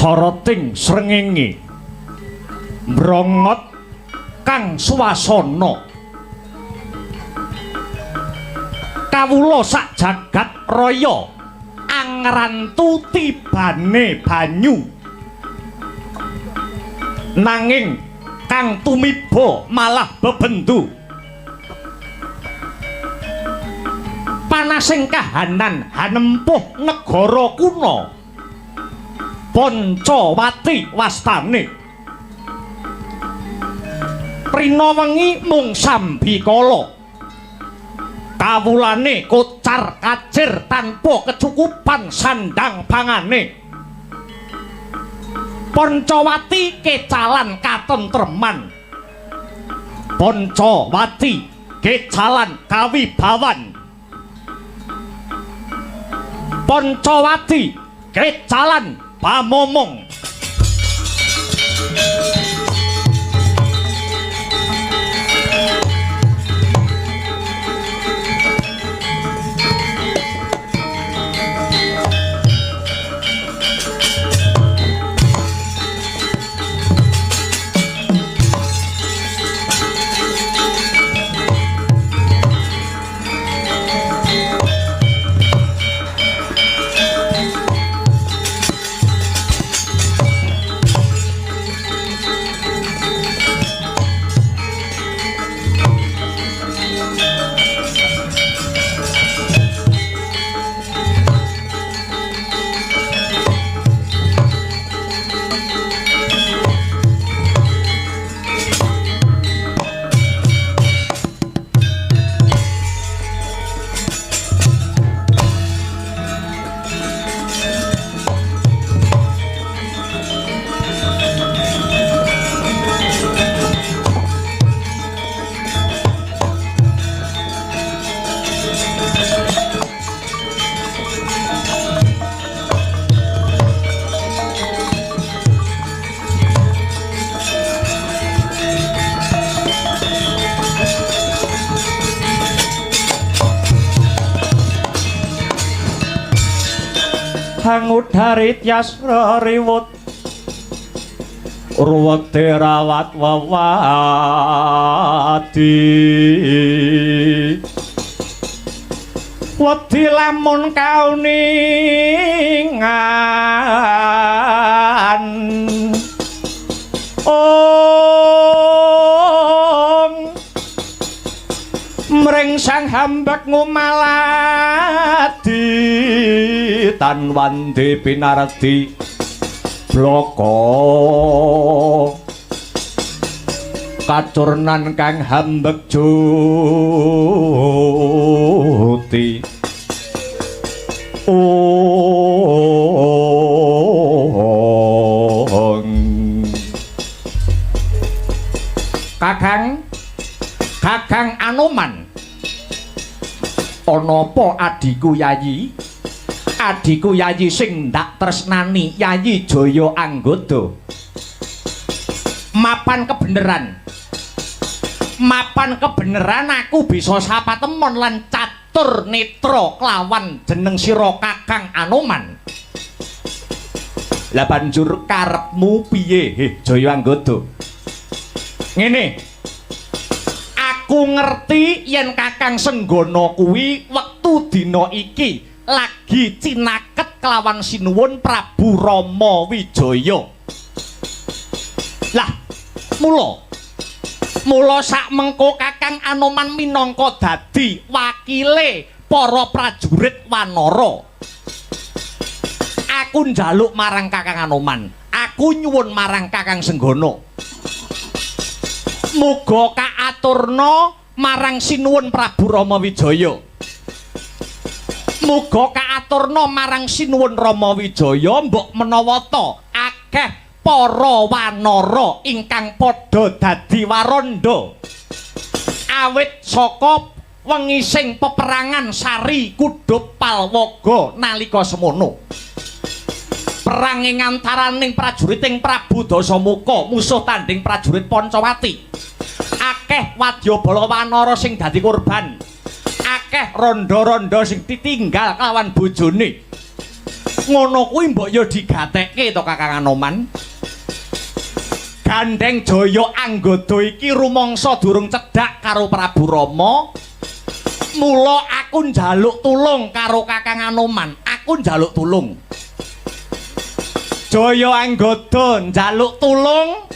Soroting srengenge mbrongot kang swasana kawula sak jagat raya angrantu tibane banyu nanging kang tumiba malah bebendu panasing kahanan hanempuh negara kuna Pancawati wastane Rina wengi mung sambikala kawulane kocar kacir tanpa kecukupan sandang pangane Pancawati kecalan katentreman Pancawati kecalan kawibawan Pancawati kecalan pamomong Hangudarit yasra riwut ruwete rawat wawadi wedi lamun kauningan mring sang hambak ngumaladi tan wandi pinardi bloko Katurunan kang hambek juti Kakang Anoman ana apa adiku Yayi? Adiku Yayi sing ndak tresnani Yayi Jaya Anggada. Mapan kebeneran aku bisa sapatemon lan catur netra kelawan jeneng sira Kakang Anoman. Lah banjur karepmu piye Jaya Anggada? Ngene, aku ngerti yen Kakang Senggana kuwi wektu dina iki lagi cinaket kelawan sinuwun Prabu Rama Wijaya. Lah, mula sak mengko Kakang Anoman minangka dadi wakile para prajurit wanara. Aku njaluk marang Kakang Anoman, aku nyuwun marang Kakang Senggana. Muga kaaturna marang sinuwun Prabu Rama Wijaya. Muga kaaturna marang sinuwun Rama Wijaya mbok menawa ta akeh para wanara ingkang padha dadi waranda. Awit saka wengi sing peperangan Sari Kudup Palwaga nalika semono. Perang ing antaraning prajuriting Prabu Dasamuka musuh tanding prajurit Pancawati. Akeh wadyabala wanara sing dadi korban. Akeh randa-randa sing ditinggal kelawan bojone. Ngono kuwi mbok ya digatekke to Kakang Anoman. Gandeng Jaya Anggada iki rumangsa durung cedhak karo Prabu Rama. Mula aku njaluk tulung karo Kakang Anoman. Aku njaluk tulung. Jaya Anggada njaluk tulung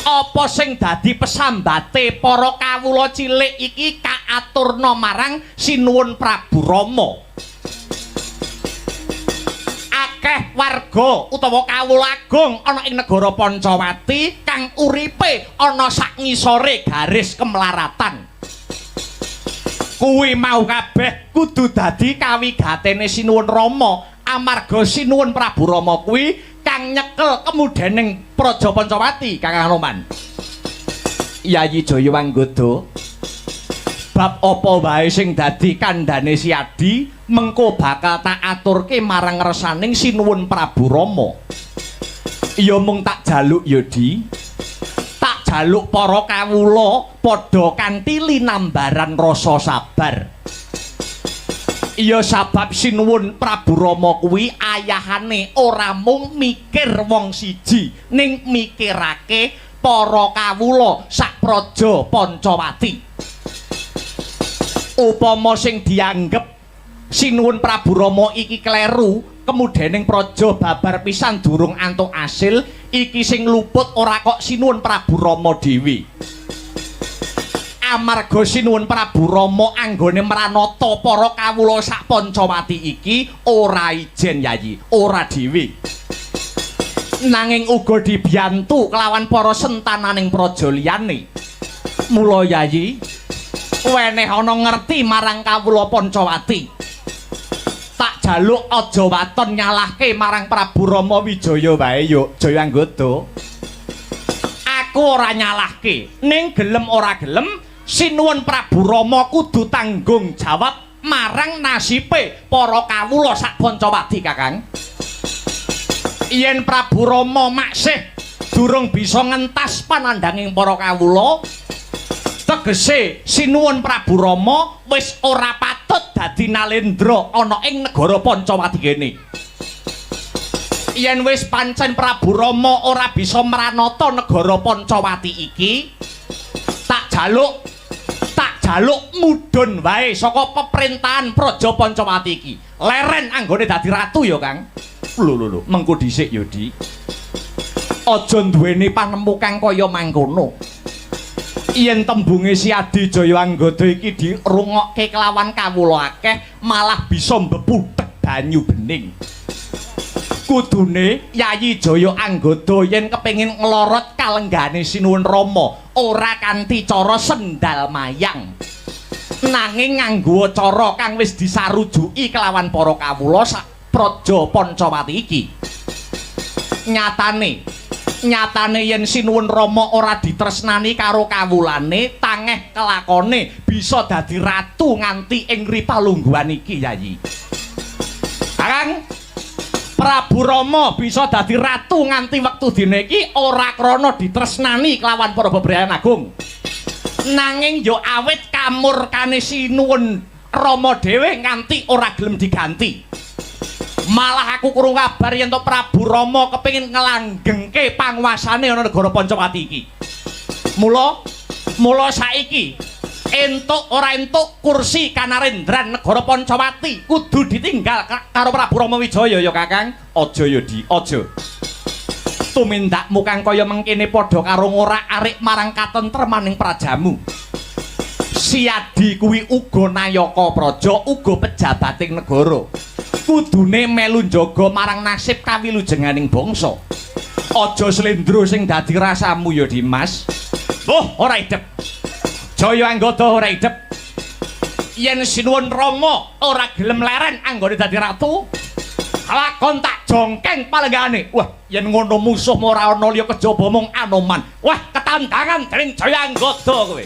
apa sing dadi pesambate para kawula cilik iki kaaturna marang sinuwun Prabu Rama. Akeh warga utawa kawula agung ana ing negara Pancawati kang uripe ana sak ngisore garis kemlaratan. Kuwi mau kabeh kudu dadi kawigatene sinuwun Rama amarga sinuwun Prabu Rama kuwi kang nyekel kemudaning Praja Pancawati. Kakang Anoman, Yayi Jaya Anggada, bab apa wae sing dadi kandhane si Adi mengko bakal tak aturke marang resaning sinuwun Prabu Rama. Ya mung tak jaluk ya Di, tak jaluk para kawula padha kanthi linambaran rasa sabar. Iya sabab sinuwun Prabu Rama kuwi ayahane ora mung mikir wong siji ning mikirake para kawula sak praja Pancawati. Upama sing dianggep sinuwun Prabu Rama iki kleru, kemudaning praja babar pisan durung antuk asil, iki sing luput ora kok sinuwun Prabu Rama dhewe. Amarga sinuwun Prabu Rama anggone mranata para kawula sak Pancawati iki ora ijen Yayi, ora dhewe. Nanging uga dibiyantu kelawan para sentananing praja liyane. Mula Yayi, weneh ana ngerti marang kawula Pancawati. Tak jaluk aja waton nyalahke marang Prabu Rama Wijaya wae yo Jaya Anggada. Aku ora nyalahke, ning gelem ora gelem sinuwun Prabu Rama kudu tanggung jawab marang nasibe para kawula sak Pancawati Kakang. Yen Prabu Rama maksih durung bisa ngentas panandhanging para kawula, tegese sinuwun Prabu Rama wis ora patut dadi nalendra ana ing negara Pancawati kene. Yen wis pancen Prabu Rama ora bisa mranata negara Pancawati iki, tak jaluk mudhun wae saka peperintahan Praja Pancawati iki. Leren anggone dadi ratu ya, Kang. Lho, mengko dhisik ya, Di. Aja duweni panemu kang kaya mangkono. Yen tembunge si Adi Jaya Anggada iki dirungokke kelawan kawula akeh, malah bisa mbepudhek banyu bening. Kudune Yayi Jaya Anggada yen kepengin nglorot kalenggane sinuwun Rama, ora kanthi cara sendal mayang. Nanging nganggo cara kang wis disarujuki kelawan para kawula sak praja Pancawati iki. Nyatane yen Sinuwun Rama ora ditresnani karo kawulane, tangeh kelakone bisa dadi ratu nganti ing ripalungguhan iki, Yayi. Kakang, Prabu Rama bisa dadi ratu nganti wektu dina iki ora krana ditresnani kelawan para bebrayan agung. Nanging yo awit kamurkane Sinuwun Rama dhewe nganti ora gelem diganti. Malah aku krungu kabar yen to Prabu Rama kepengin nglanggengke panguasane ana negara Pancawati iki. Mula saiki entuk ora entuk kursi Kanarendran negara Pancawati kudu ditinggal karo Prabu Rama Wijaya ya Kakang. Aja ya Di, aja. Tumindakmu kang kaya mengkene padha karo ngorak-arik marang katentremaning prajamu. Siadi kuwi uga nayaka praja, uga pejabating negara. Kudune melu njaga marang nasib kawilujenganing bangsa. Aja slendro sing dadi rasamu ya Dimas. Ora idep. Jaya anggota ora idep. Yen Sinuwun Rama ora gelem leren anggone dadi ratu, lakon tak jongkeng palenggane. Wah, yen ngono musuh ora ana liya kejaba mung Anoman. Wah, ketandangan dening Jaya anggota kowe.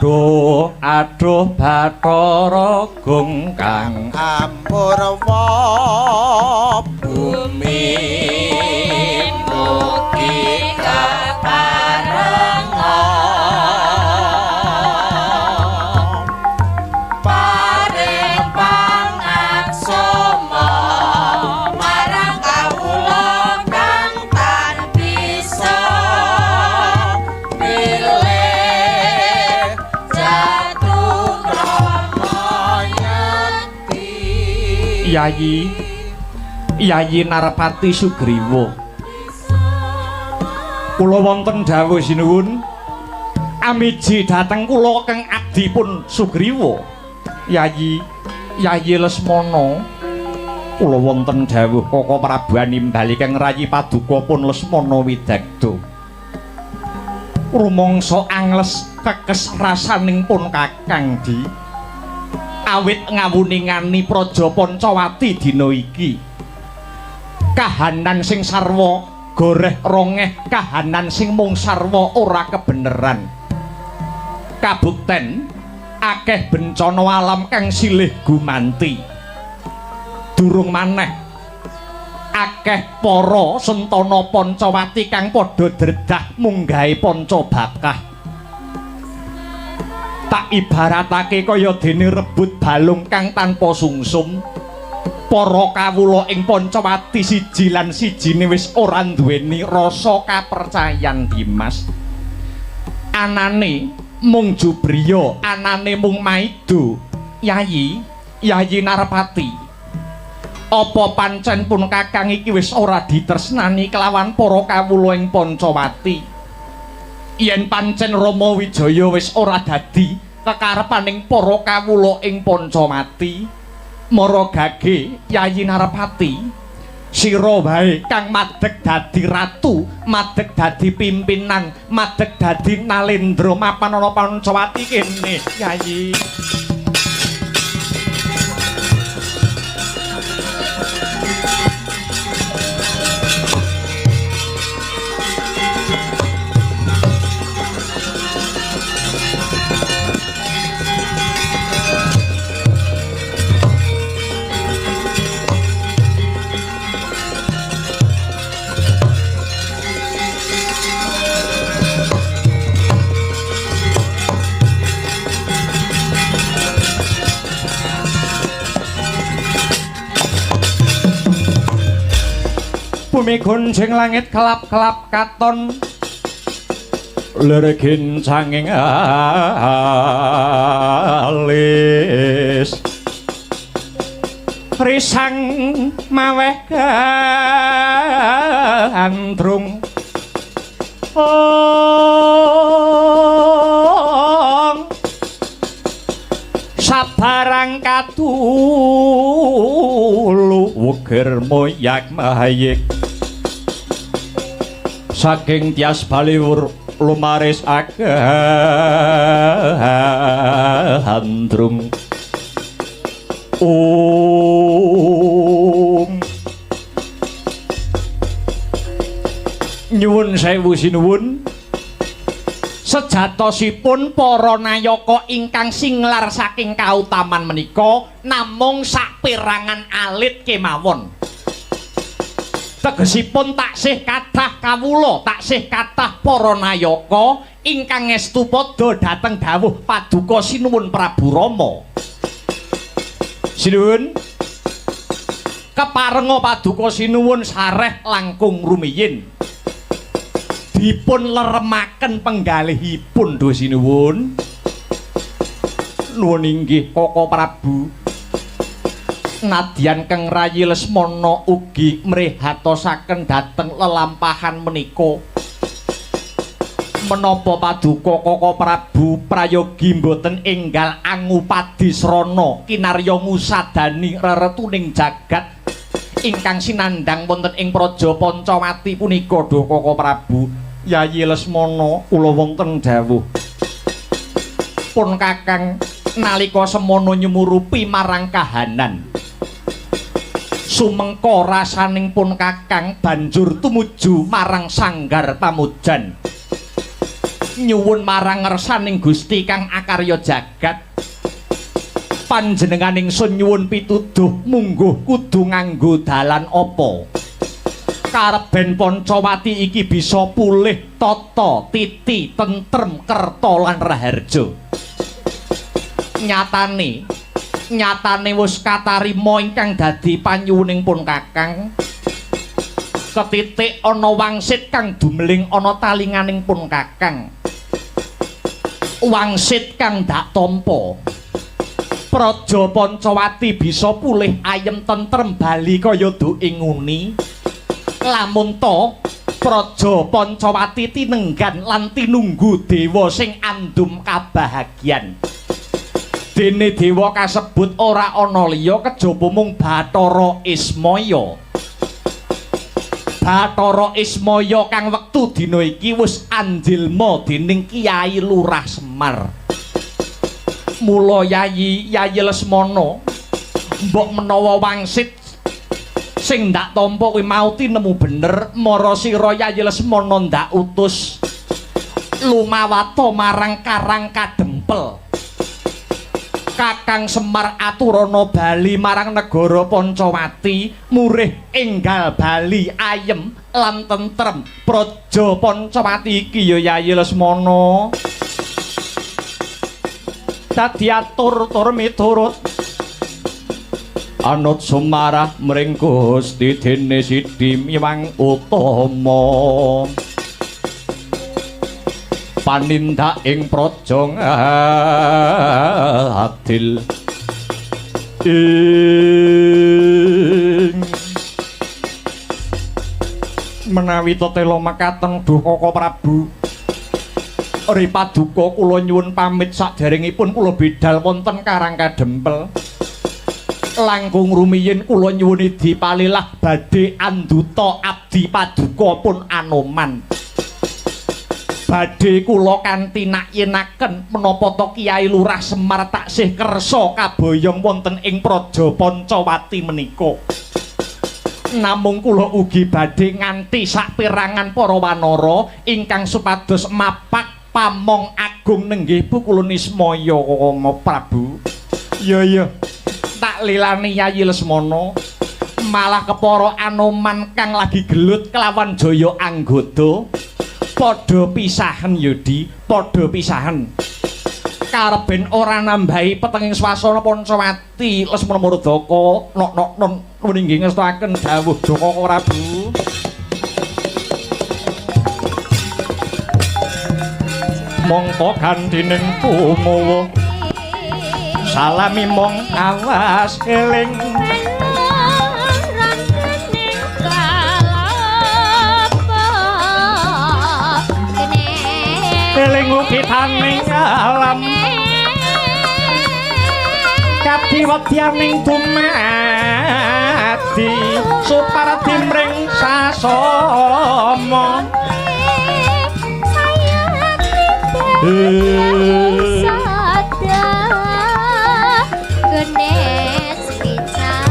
aduh Bathara Gungkang Ampurwa bumi mugi kaparenga paring pangaksama marang kawula kang tan bisa milih jatuh ramayati Yayi Narpati Sugriwa kula wonten dawuh sinuwun amiji dhateng kula kang abdipun Sugriwa Yayi Lesmana kula wonten dawuh Kaka Prabu Animbali kang rayi paduka pun Lesmana Widagda rumangsa angles kekes rasaning pun Kakang Di awit ngawuningani Praja Pancawati dina iki kahanan sing sarwa goreh rongeh kahanan sing mung sarwa ora kebeneran kabukten akeh bencana alam kang silih gumanti durung maneh akeh para sentana Pancawati kang padha dredah munggahe Pancabakah tak ibaratake kaya dene rebut balung kang tanpa sungsum para kawula ing Pancawati siji lan sijine wis ora duweni rasa kapercayan Dimas anane mung Jubriya anane mung Maido Yayi Narpati apa pancen pun Kakang iki wis ora ditresnani kelawan para kawula ing Pancawati yen pancen Rama Wijaya wis ora dadi kekarepaning para kawula ing Pancawati Mara gage Yayi Narpati sira wae kang madeg dadi ratu madeg dadi pimpinan madeg dadi nalendra mapan ana Pancawati kene Yayi bumi gunjing langit kelap-kelap katon leregin canging alis risang maweh gandrung sabarang katulu wegir moyak mahayik saking tias baliwur lumaris agandrung nyuwun sewu sinuwun sejatosipun para nayaka ingkang singlar saking kautaman menika namung saperangan alit kemawon tegesipun taksih kathah kawula taksih kathah para nayaka ingkang estu padha dhateng dawuh paduka sinuwun Prabu Rama sinuwun keparenga paduka sinuwun sareh langkung rumiyin dipun leremaken penggalihipun do sinuwun nuwun inggih Kaka Prabu nadyan kang rayi Lesmana ugi mrihatosaken dhateng lelampahan menika menapa paduka Kaka Prabu prayogi mboten enggal angupadi srana kinarya ngusadani reretuning jagat ingkang sinandhang wonten ing Praja Pancawati punika do Kaka Prabu Yayi Lesmana kula wonten dawuh pun Kakang nalika semono nyumurupi marang kahanan sumengka rasaning pun Kakang banjur tumuju marang sanggar pamujan nyuwun marang ngersaning Gusti kang akarya jagat. Panjenengan ingsun nyuwun pituduh mungguh kudu nganggo dalan apa? Kareben Pancawati iki bisa pulih tata, titi, tentrem, kerta lan raharja. Nyatane wis katarima ingkang dadi panyuwuning pun Kakang. Ketitik ana wangsit kang dumeling ana talinganing pun Kakang. Wangsit kang dak tampa. Praja Pancawati bisa pulih ayem tentrem bali kaya duking nguni. Lamun to Praja Pancawati tinenggan lan tinunggu dewa sing andum kabahagyan. Dene dewa kasebut ora ana liya kejaba mung Bathara Ismaya. Bathara Ismaya kang wektu dina iki wis anjilma dening Kyai Lurah Semar. Mula Yayi Lesmana mbok menawa wangsit sing ndak tampa kuwi mau tinemu bener mara sira Yayi Lesmana ndak utus lumawata marang Karang Kadempel. Kakang Semar aturana bali marang negara Pancawati murih enggal bali ayem lan tentrem. Praja Pancawati iki ya Yayi Lesmana dadi atur-tur miturut anut sumarah mring Gusti dene Sidi Miwang Utama. Panindak ing praja adil menawi tetela mekaten duh Kaka Prabu Ripaduka kula nyuwun pamit saderengipun kula bidhal wonten Karang Kadempel. Langkung rumiyin kula nyuwun dipalilah badhe anduta abdi paduka pun Anoman. Badhe kula kanthi nakyenaken menapa to Kyai Lurah Semar taksih kersa kaboyong wonten ing Praja Pancawati menika. Namung kula ugi badhe nganti saperangan para wanara ingkang supados mapak pamong agung nenggih Pukulun Ismaya Prabu. Ya tak lilani Yayi Lesmana malah kepara Anoman kang lagi gelut kelawan jaya anggota padha pisahen Yudi, padha pisahen. Kareben ora nambahi petenging swasana Pancawati Lesmana Murdaka nok nggih ngestakaken dawuh Kaka Prabu. Mongko gantining pumawa salami mong awas eling eling ukitaning alam kapiwedyaning dumadi supardi mring sasama sada genes bicarane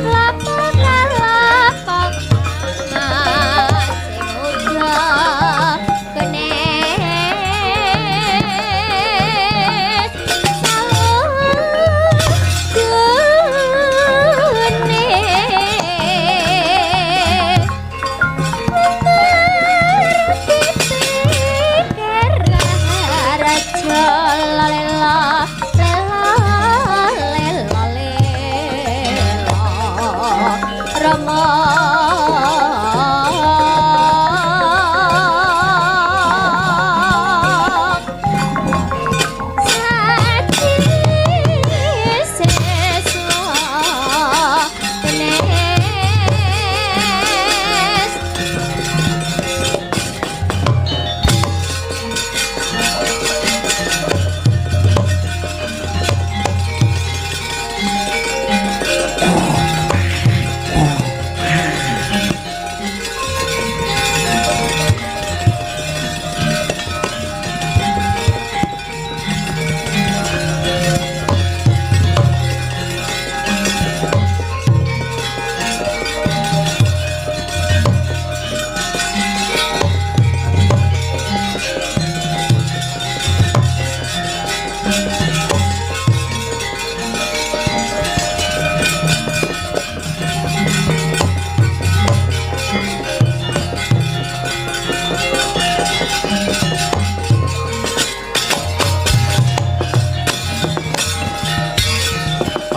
witing lapak sing uga genes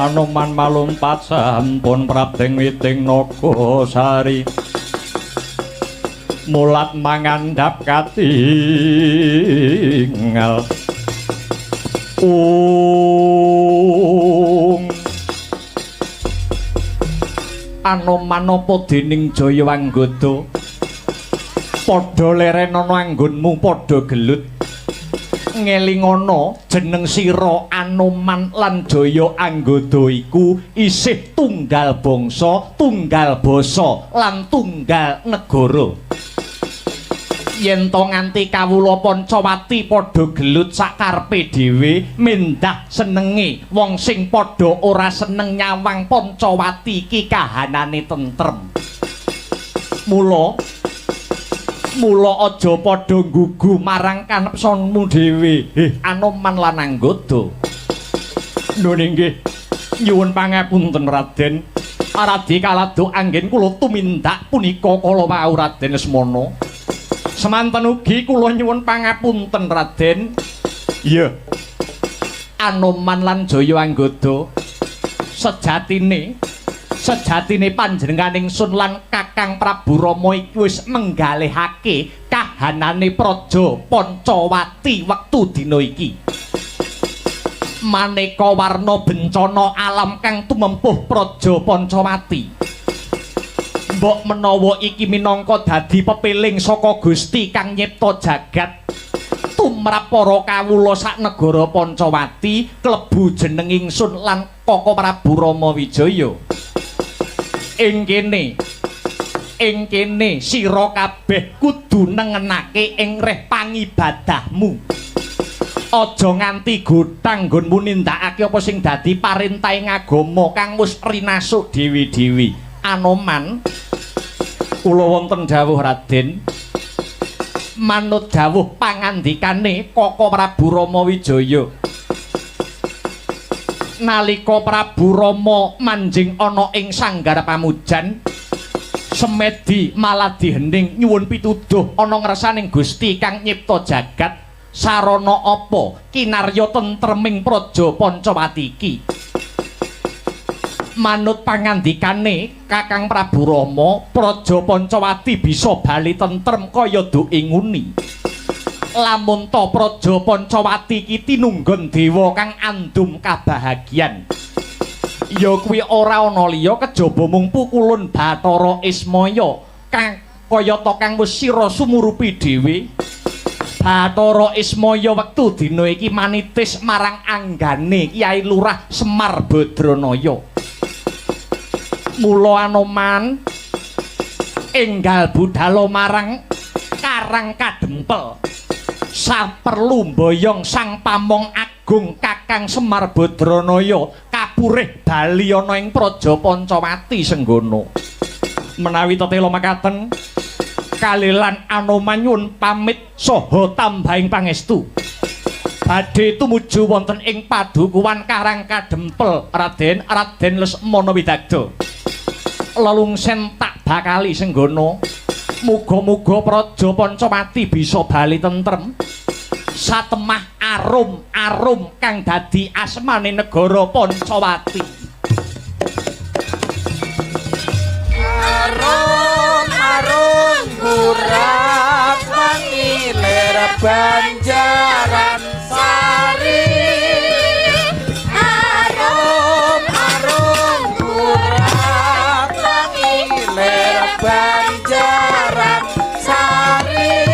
Anoman malumpat sampun prapting witing Nagasari mulat mangandhap katingal Anoman apa dening Jayawanggada padha lerenana anggonmu padha gelut ngelingana jeneng sira Anoman lan Jayawanggada iku isih tunggal bangsa, tunggal basa lan tunggal negara. Yen to nganti kawula Pancawati padha gelut sakarepe dhewe mendah senenge wong sing padha ora seneng nyawang Pancawati iki kahanane tentrem. Mula aja padha nggugu marang kanepsonmu dhewe. Anoman lan Anggada. Nun inggih nyuwun pangapunten Raden. Aradi kalado anggen kula tumindak punika kala wau Raden Lesmana. Semanten ugi kula nyuwun pangapunten Raden. Iya. Anoman lan Jayawanggada sejatine panjenenganing Sun lan Kakang Prabu Rama iki wis menggalihake kahanane praja Pancawati wektu dina iki. Maneka warna bencana alam kang tumempuh praja Pancawati. Mbok menawa iki minangka dadi pepiling saka Gusti kang nyipta jagat tumrap para kawula sak negara Pancawati klebu jeneng ingsun lan Kaka Prabu Rama Wijaya. Ing kene sira kabeh kudu nengenake ing reh pangibadahmu. Aja nganti godhang nggonmu nindakake apa sing dadi parentahing agama kang wis rinasuk dewi-dewi. Anoman kula wonten dawuh Raden. Manut dawuh pangandikane Kaka Prabu Rama Wijaya. Nalika Prabu Rama manjing ana ing sanggar pamujan, semedi malah dihening nyuwun pituduh ana ngersaning Gusti kang nyipta jagat. Sarana apa kinarya tentreming praja Pancawati iki? Manut pangandikane Kakang Prabu Rama, praja Pancawati bisa bali tentrem kaya duing nguni. Lamun ta praja Pancawati iki tinunggon dewa kang andum kabahagian. Ya kuwi ora ana liya kejaba mung pukulun Bathara Ismaya kang kayata kang wis sira sumurupi dhewe. Bathara Ismaya wektu dina iki manitis marang anggane Kyai Lurah Semar Badranaya. Mula Anoman enggal budhal marang Karang Kadempel. Saperlu mboyong Sang Pamong Agung Kakang Semar Badranaya kapurih bali ana ing praja Pancawati Senggana. Menawi tetela makaten kalilan Anoman nyuwun pamit saha tambahing pangestu badhe tumuju wonten ing padukuhan Karang Kadempel Raden Lesmana Widagda. Lelungsen tak bakali Senggana. Muga-muga praja Pancawati bisa bali tentrem. Satemah arum-arum kang dadi asmane negara Pancawati. Arum-arum gurat mangilir Banjaran Sari. Arum-arum gurat mangilir Banjaran Sari.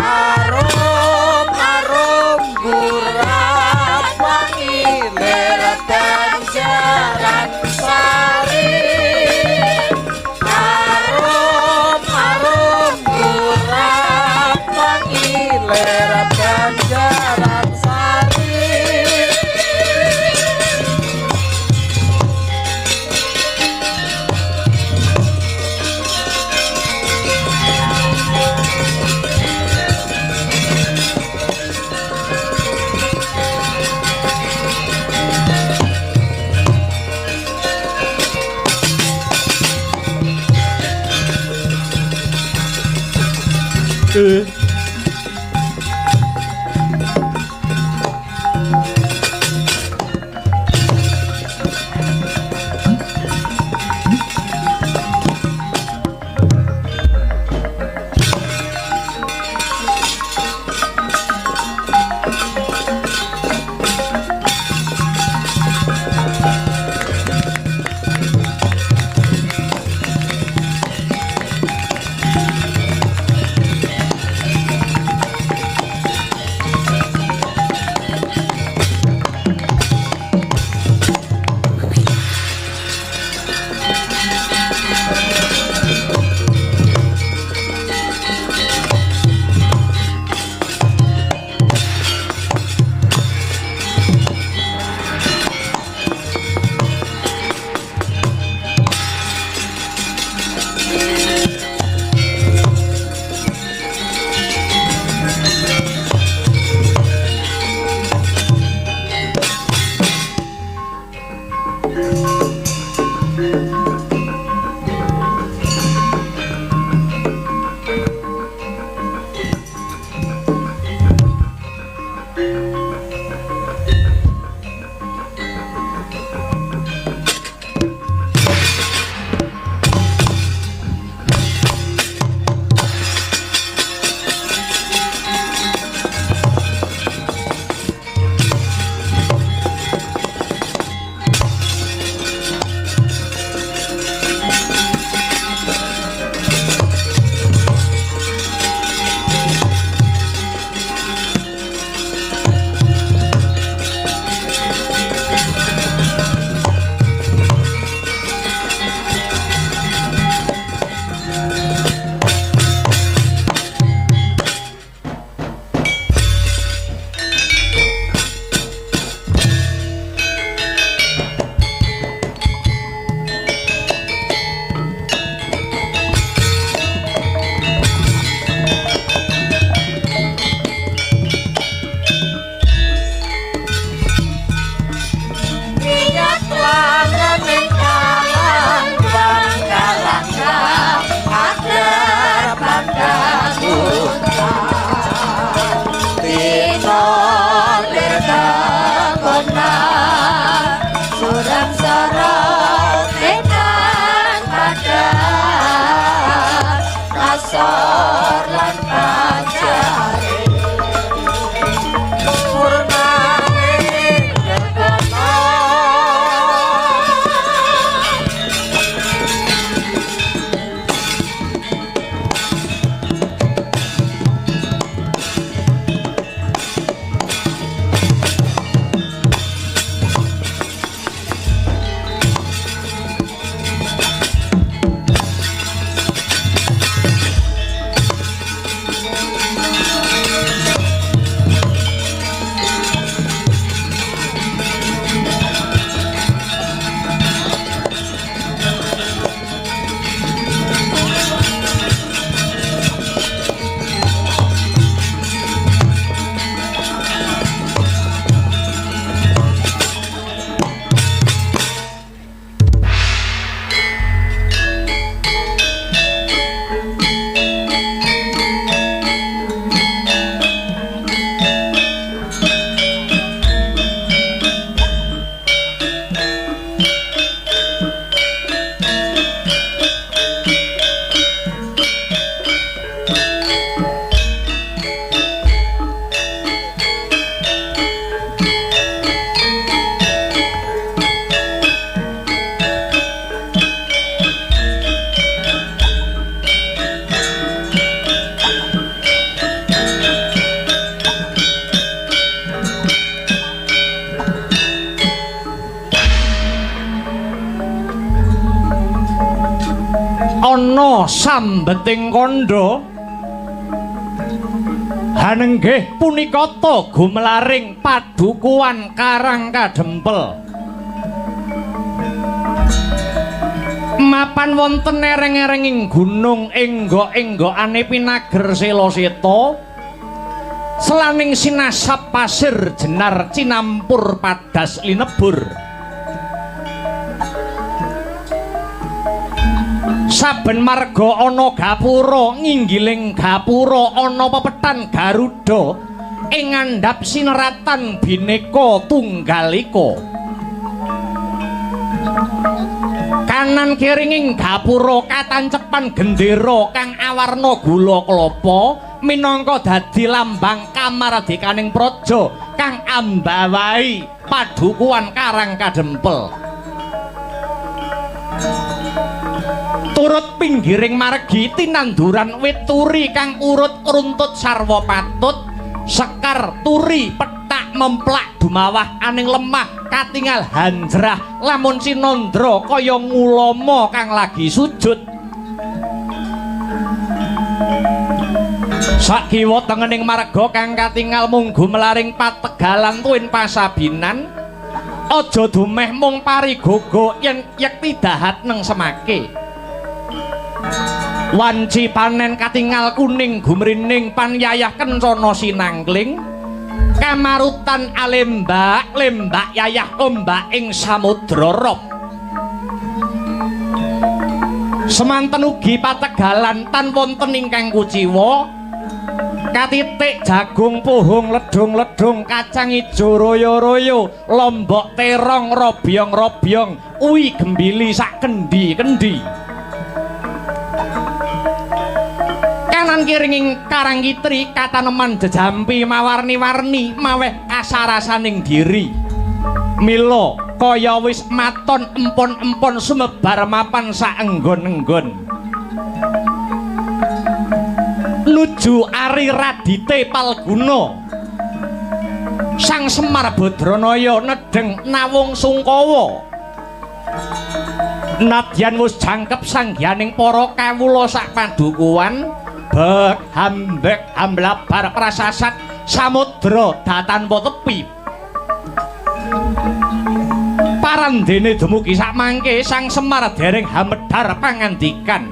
Arum-arum gurat mangilir Banjaran Sari. Arum-arum gurat mangilir Banjaran Sari. asor lan ajare purnane kekono ana sambeting kandha hanenggih punika gumelaring padukuhan Karang Kadempel mapan wonten ereng-erenging gunung enggok-enggokane pinager Selaseta selaning sinasap pasir jenar cinampur padas linebur saben marga ana gapura nginggiling gapura ana pepetan Garuda ing ngandhap sineratan bineka tunggalika kanan kiringing gapura katancepan gendera kang awarna gula klapa minangka dadi lambang kamardikaning praja kang ambawahi padukuhan Karang Kadempel turut pinggiring margi tinanduran wit turi kang urut runtut sarwa patut sekar turi petak memplak dumawah aning lemah katingal hanjrah lamun sinandra kaya ngulama kang lagi sujud sakiwa tengening marga kang katingal mung gumelaring pategalan tuwin pasabinan aja dumeh mung parigogo yen yekti dahat neng semake wanci panen katingal kuning gumrining panyayah kencana sinangkling kamarutan alembak lembak yayah ombak ing samudra rop semanten ugi pategalan tan wonten ingkang kuciwa katitik jagung puhung ledung-ledung kacang ijo royo-royo lombok terong robyong-robyong uwi gembili sak kendi-kendi kanan kiringing Karangkitri kataneman jejampi mawarni-warni maweh kasarasaning diri mila kaya wis maton empon-empon sumebar mapan saenggon-enggon nuju Ari Radite Palguna Sang Semar Badranaya nedeng nawung Sungkawa nadyan wis jangkep sanggianing para kawula sak padukuhan bek hambek hamblabar prasasat samudra datanpa tepi parandene dumugi sak mangke Sang Semar dereng hamedhar pangandikan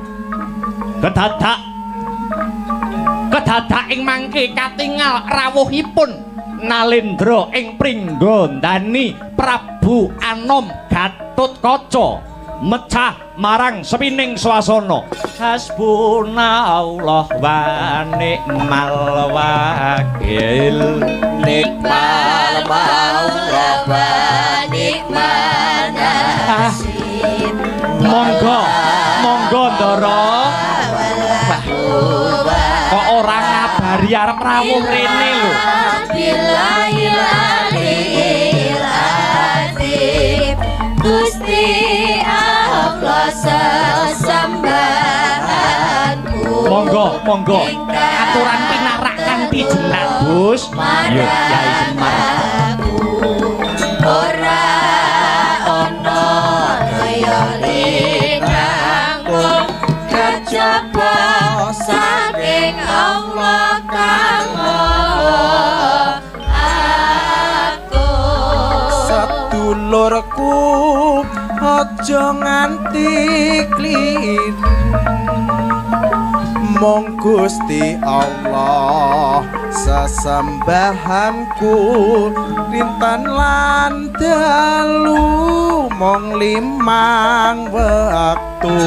kedadak ing mangke katingal rawuhipun Nalendra ing pringgondani Prabu Anom Gatotkaca mecah marang sepining swasana hasbunallah wa ni'mal wakil nikmal maula wa nikmal nasib monggo Ndara Kok ora ngabari arep rawuh rene lho. Gusti Allah sesembahanku. Monggo aturan pinarak kanthi jenak Gus. Yo Kyai Semar Ora ana daya linangku kejaba saking Allah kang aku. Sedulurku aja nganti kliru mong Gusti Allah sesembahanku rintan lan dalu mong limang wektu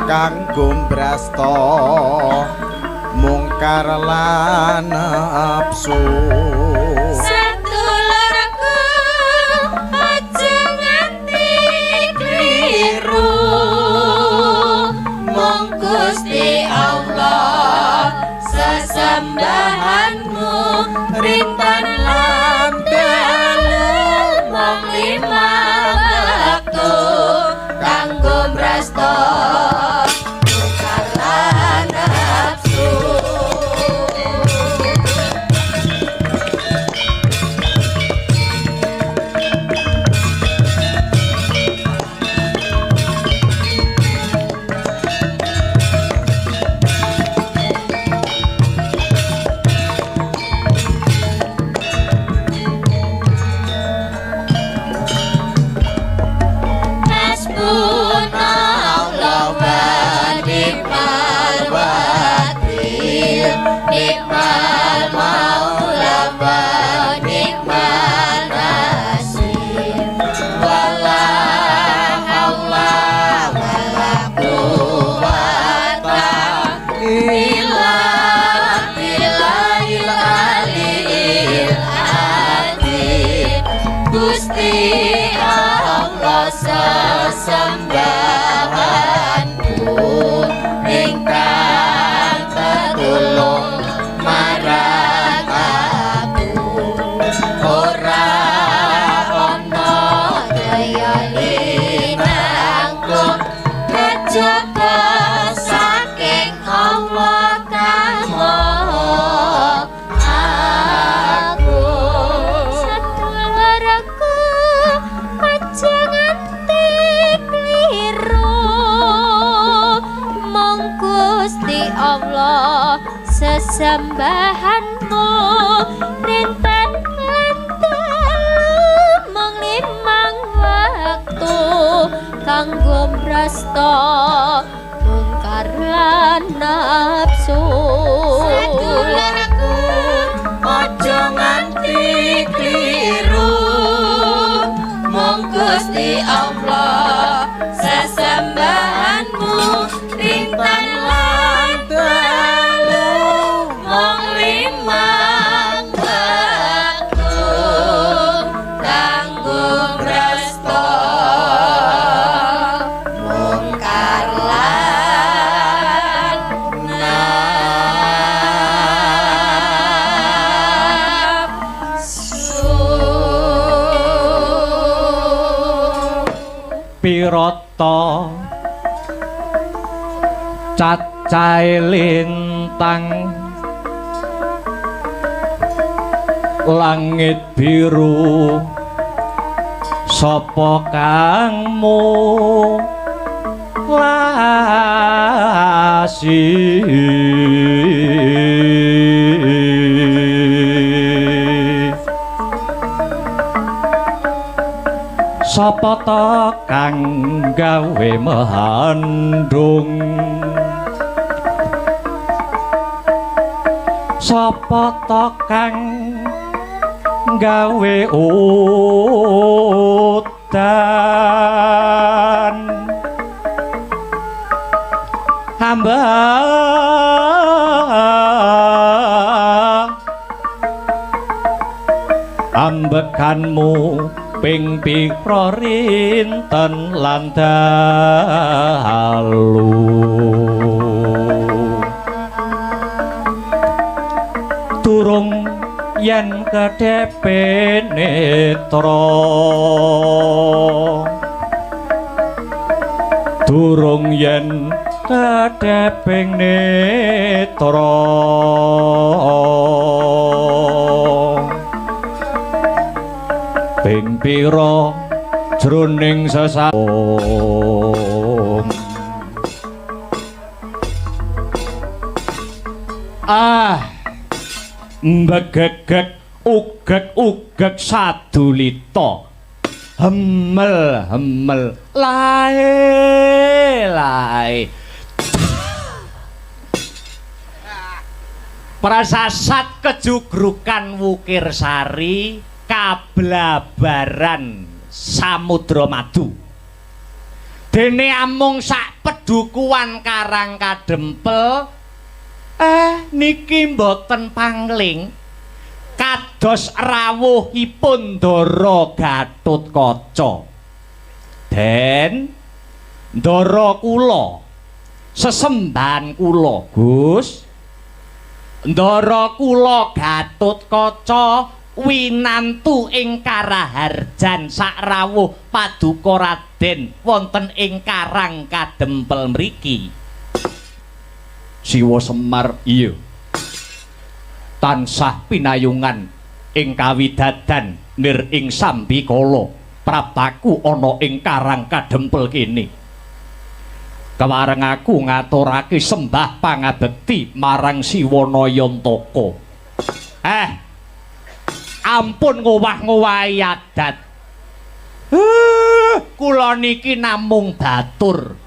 kanggo brasta mungkar lan nafsu. Sedulurku aja nganti kliru mong Gusti Allah sesembahanmu rintan lan dalu mong limang wektu kanggo brasta mungkar lan nafsu. Hasbunallah wa ni'mal wakil, ni'mal maula wa ni'mal nasir. Wala haula wala quwwata illa billahil aliyil azim. Gusti Allah sesembahanku ingkang tetulung marang aku. Ora ana daya linangku kejaba saking Allah kang maha agung. Sedulurku aja nganti kliru mong Gusti Allah sesembahanmu rinten lan dalu mong limang wektu kanggo brasta mungkar lan nafsu. Sedulurku aja nganti kliru mong Gusti Allah sesembahanmu rintan lan dalu mong limang wektu kanggo brasta mungkar lan nafsu. pirata cacahe lintang langit biru sapa kangmu lasi sapa ta kang gawe mehandung sapa ta kang gawe udan hamba ambekanmu ping pira rinten lan dalu yen kedhepe netra durung yen kedheping netra ping pira jroning sesawung mbegegek ugek sadulita hemel lae prasasat kejugrukan Wukir Sari kablabaran Samudra Madu dene amung sak pedukuhan Karang Kadempel niki mboten pangling kados rawuhipun Ndara Gatotkaca den Ndara kula sesembahan kula Gus Ndara kula Gatotkaca winantu ing Karaharjan sak rawuh paduka Raden wonten ing Karang Kadempel mriki Siwa Semar iya tansah pinayungan ing kawidadan nir ing sambikala praptaku ana ing Karang Kadempel kene kewareng aku ngaturake sembah pangabekti marang Siwa Nayantaka ampun ngowah-ngowahi adat kula niki namung batur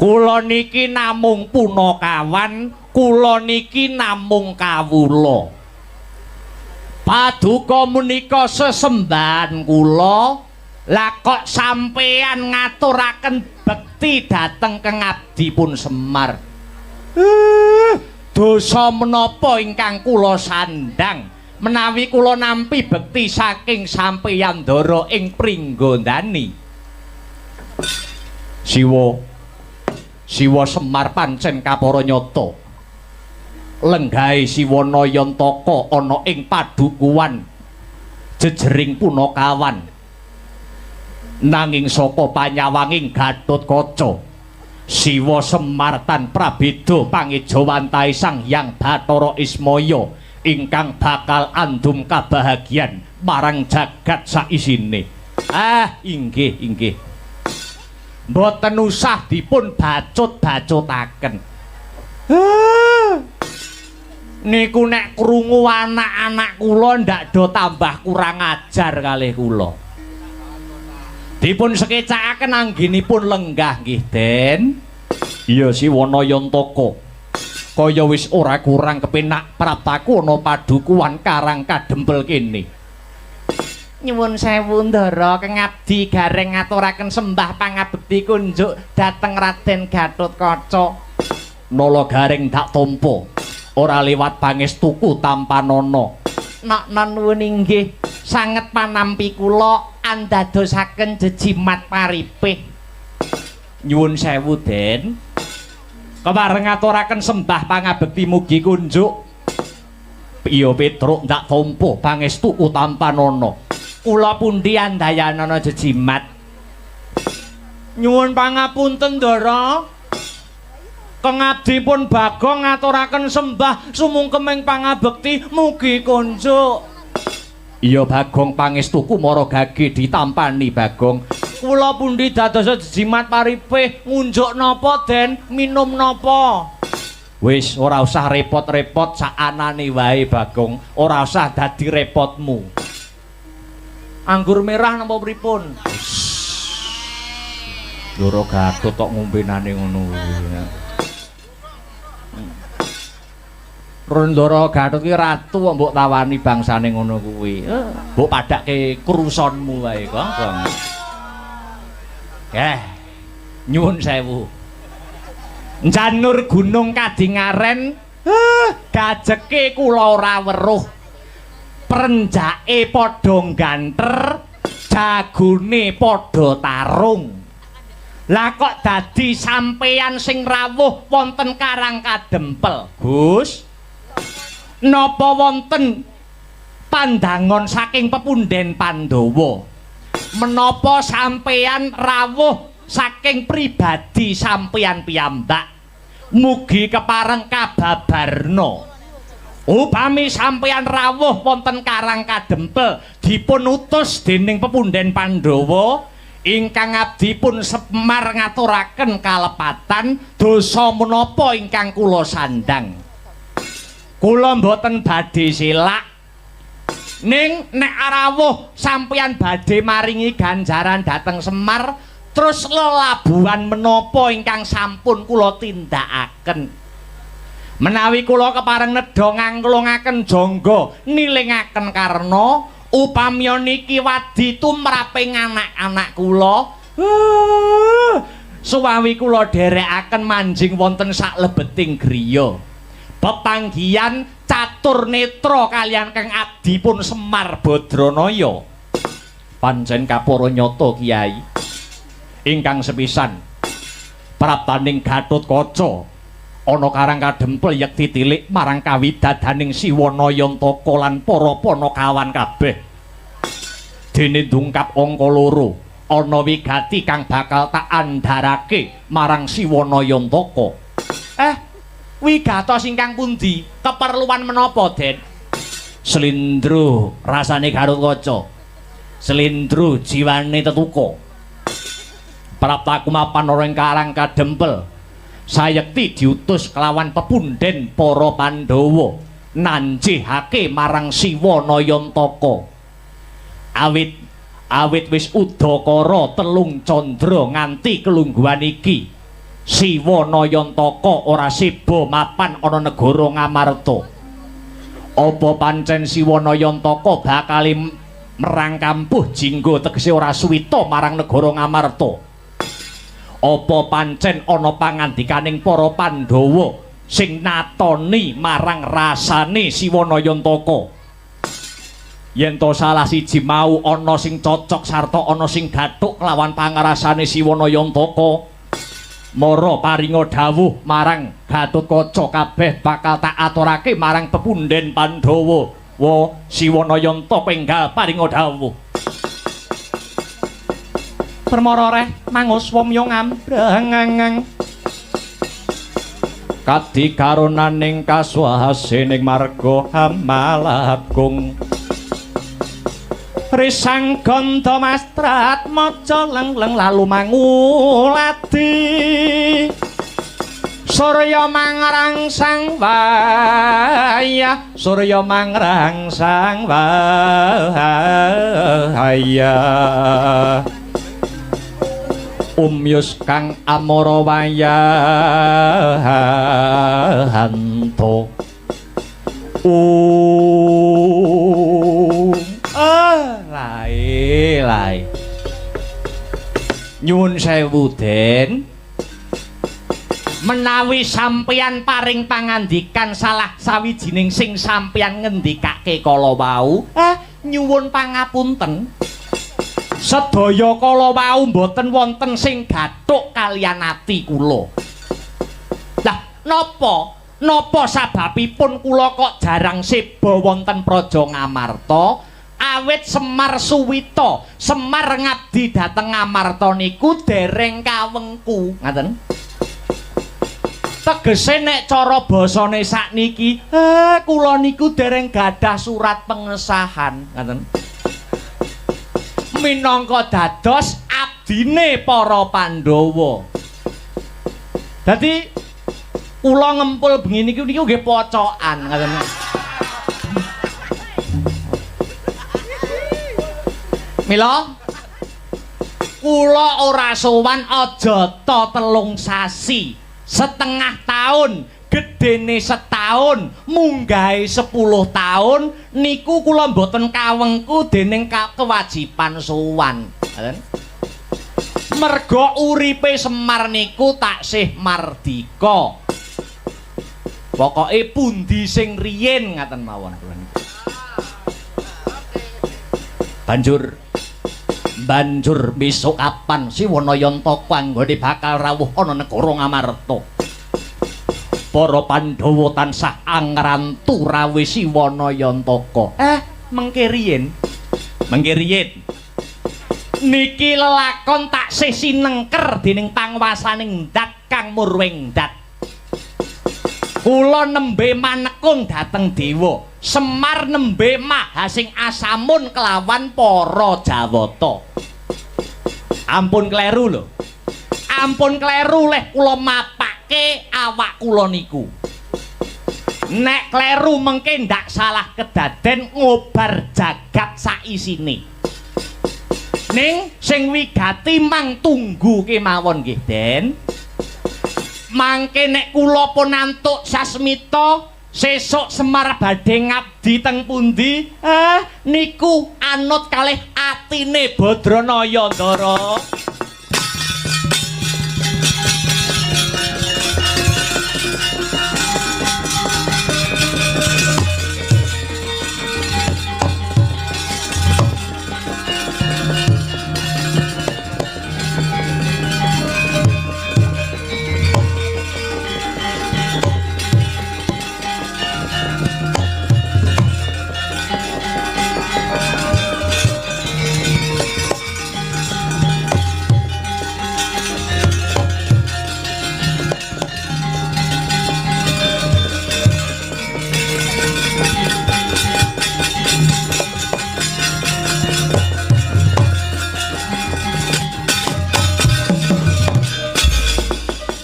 kula niki namung punakawan kula niki namung kawula paduka menika sesembahan kula lah kok sampeyan ngaturaken bekti dhateng kengabdipun Semar dosa menapa ingkang kula sandang menawi kula nampi bekti saking sampeyan Ndara ing Pringgondani Siwa Semar pancen kaparanyata lenggahe Siwa Nayantaka ana ing padukuhan jejering punakawan nanging saka panyawanging Gatotkaca Siwa Semar tan prabeda pangejawantahe Sang Hyang Bathara Ismaya ingkang bakal andum kabahagian marang jagat saisine inggih mboten usah dipun bacut-bacutaken niku nek krungu anak-anak kula ndak do tambah kurang ajar kalih kula dipun sekecakaken anggenipun lenggah nggih Den iya Siwa Nayantaka kaya wis ora kurang kepenak praptaku ana padukuhan Karang Kadempel kene nyuwun sewu Ndara kengabdi gareng ngaturaken sembah pangabekti kunjuk dhateng Raden Gatotkaca nala gareng dak tampa ora liwat pangestuku tampanana nok nuwun inggih sanget panampi kula andadosaken jejimat paripih nyuwun sewu Den kepareng ngaturaken sembah pangabekti mugi kunjuk iya Petruk ndak tampa pangestuku tampanana kula pundi andayanana jejimat nyuwun pangapunten Ndara kengabdipun Bagong ngaturaken sembah sumungkeming pangabekti mugi kunjuk iya Bagong pangestuku mara gage ditampani Bagong kula pundi dados jejimat paripih ngunjuk napa Den minum napa wis ora usah repot-repot sak anane wae Bagong ora usah dadi repotmu anggur merah napa pripun Ndara Gatot tok ngombenane ngono Ndara Gatot ki ratu mbok tawani bangsane ngono kuwi mbok padhake krusonmu wae Kong nyuwun sewu Janur Gunung Kadingaren gajeke kula ora weruh prenjake padha ganter jagone padha tarung lah kok dadi sampeyan sing rawuh wonten Karang Kadempel Gus napa wonten pandangon saking pepunden Pandhawa. Menapa sampeyan rawuh saking pribadi sampeyan piyambak mugi kepareng kababarna. Upami sampeyan rawuh wonten Karang Kadempel dipun utus dening pepunden Pandhawa ingkang abdi pun Semar ngaturaken kalepatan dosa menapa ingkang kula sandang. Kula mboten badhe silak ning nek rawuh sampeyan badhe maringi ganjaran dhateng Semar terus lelabuhan menapa ingkang sampun kula tindakaken. Menawi kula kepareng nedha ngangklungaken jangga nilingaken karna upami niki wadi tumraping anak-anak kula suwawi kula dherekaken manjing wonten saklebeting griya pepanggihan catur netra kaliyan Kang Abdi pun Semar Badranaya. Pancen kapara nyata Kiai ingkang sepisan praptaning Gatotkaca ana Karang Kadempel yekti tilik marang kawidadaning Siwa Nayantaka lan para panakawan kabeh. Dene ndungkap angka 2 ana wigati kang bakal tak andharake marang Siwa Nayantaka. Wigatos ingkang pundi? Keperluan menapa, Den? Slindro rasane Gatotkaca. Slindro jiwane tetuka. Prapta kumapan ora ing Karang Kadempel. Sayekti diutus kelawan pepunden para Pandhawa nanjihake marang Siwa Nayantaka. Awit wis udakara telung candra nganti kelungguhan iki Siwa Nayantaka ora siba mapan ana negara Ngamarta. Apa pancen Siwa Nayantaka bakal merang kampuh jingga tegese ora suwita marang negara Ngamarta? Apa pancen ana pangandikaning para Pandhawa sing natoni marang rasane Siwa Nayantaka? Yen to salah siji mau ana sing cocok sarta ana sing gathuk kelawan pangrasane Siwa Nayantaka, mara paringa dawuh marang Gatotkaca kabeh bakal tak aturake marang pepunden Pandhawa. Wa Siwa Nayantaka enggal paringa dawuh. Permara reh mangus wamya ngambrang kadi karonaning kaswahasening marga Hamalagung risang gandha mastrat maca lengleng lalu mangulati Surya mangrangsang wayah Surya mangrangsang wayah Umyus kang amara wayahanto lae nyuwun sewu Den, menawi sampeyan paring pangandikan salah sawijining sing sampeyan ngendikake kala wau nyuwun pangapunten. Sedaya kala wau mboten wonten sing gathuk kaliyan ati kula. Lah napa sababipun kula kok jarang seba wonten Praja Ngamarta? Awit Semar Suwita, Semar ngabdi dhateng Ngamarta niku dereng kawengku, ngaten. Tegese nek cara basane sakniki, kula niku dereng gadah surat pengesahan, ngaten. Minangka dados abdine para Pandhawa. Dadi kula ngempul bengi niku nggih pocokan ngaten. Mila kula ora sowan aja ta 3 sasi, setengah taun, gedene setahun, munggahe 10 taun niku kula mboten kawengku dening kewajiban sowan. Merga uripe Semar niku taksih mardika. Pokoke pundi sing riyin ngaten mawon kula niku. Banjur besok kapan Siwa Nayantaka anggone bakal rawuh ana negara Ngamarta. Para Pandhawa tansah angrantu rawuh Siwa Nayantaka. mengke riyen niki lelakon taksih sinengker dening panguwasaning ndat Kang Murwing Ndat. Kula nembe manekung dhateng dewa, Semar nembe mahasing asamun kelawan para Jawata. Ampun kleru lho. Ampun kleru leh kula mapake awak kula niku. Nek kleru mengke ndak salah kedaden ngobar jagat saisine. Ning sing wigati mang tunggu kemawon nggih Den. Mangke nek kula pun antuk sasmita sesuk Semar badhe ngabdi teng pundi? Niku anut kalih atine Badranaya Ndara.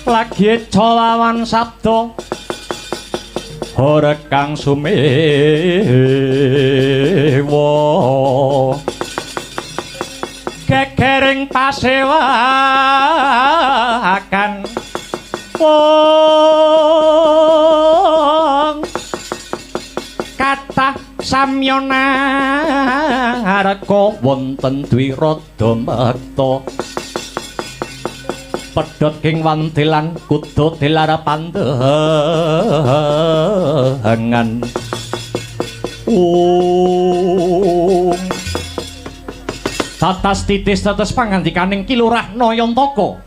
Lagi colawan sabdo horek kang sumewa gegering pasewakan wong kathah samyana harga wonten dwirada mekta pedhot king wantilan kudu dilara pandehangan tatas titis tetes pangandikaning Ki Lurah Nayantaka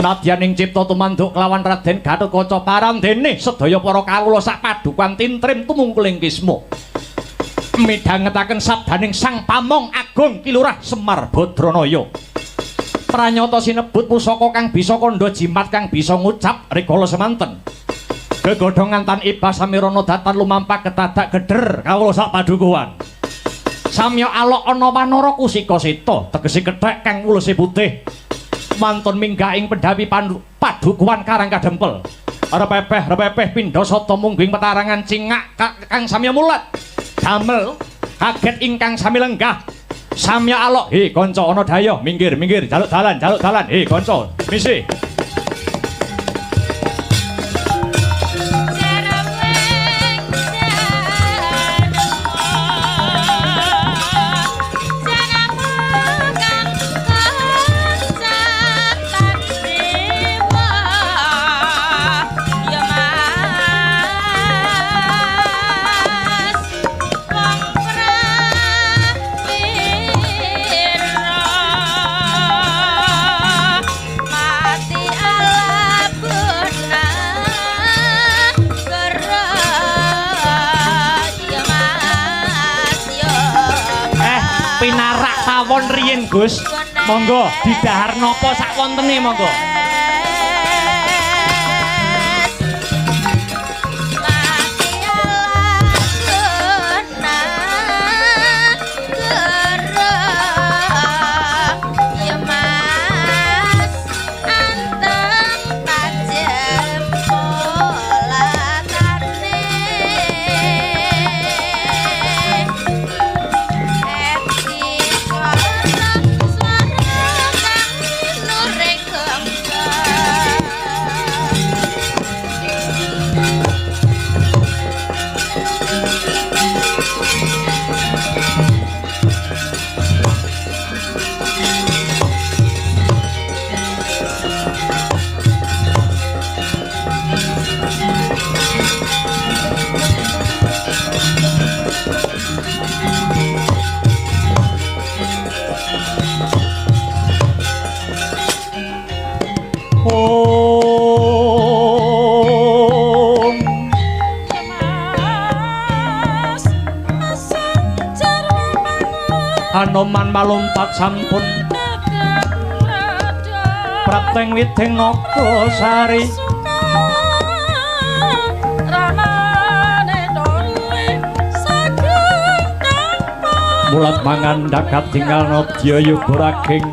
nadyaning cipta tumanduk kelawan Raden Gatotkaca parandene sedaya para kawula sak padukan tintrim tumungkuling kisma midhangetaken sabdaning Sang Pamong Agung Ki Lurah Semar Badranaya. Pranyata sinebut pusaka kang bisa kandha jimat kang bisa ngucap rikala semanten. Gegodhongan tan ibas samirana datan lumampah ketadak gedher kawula sak padukuhan. Samya alok ana wanara kusika seta tegese kethek kang ulese putih. Mantun minggah ing pendhawi padukuhan Karang Kadempel. Repepeh pindha sata mungging petarangan cingak kang samya mulat. Damel kaget ingkang sami lenggah. Samya alok, kanca ana daya, minggir, jaluk dalan, kanca, misi. Riyen Gus, monggo didhahar napa sak wontene monggo. Hanoman malumpat sampun prapteng witing Nagasari mulat mangandhak tinggal nadya yoga raging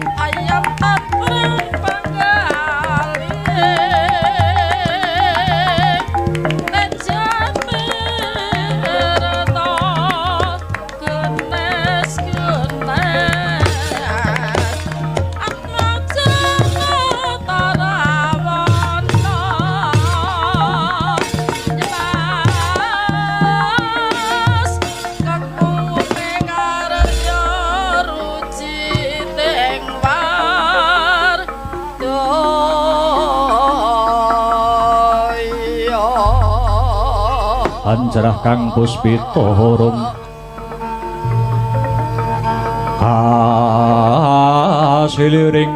anjarah kang puspita harum kasiliring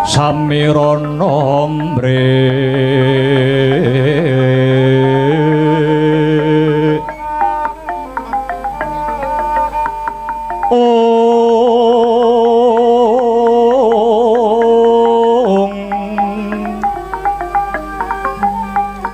samirana mre oh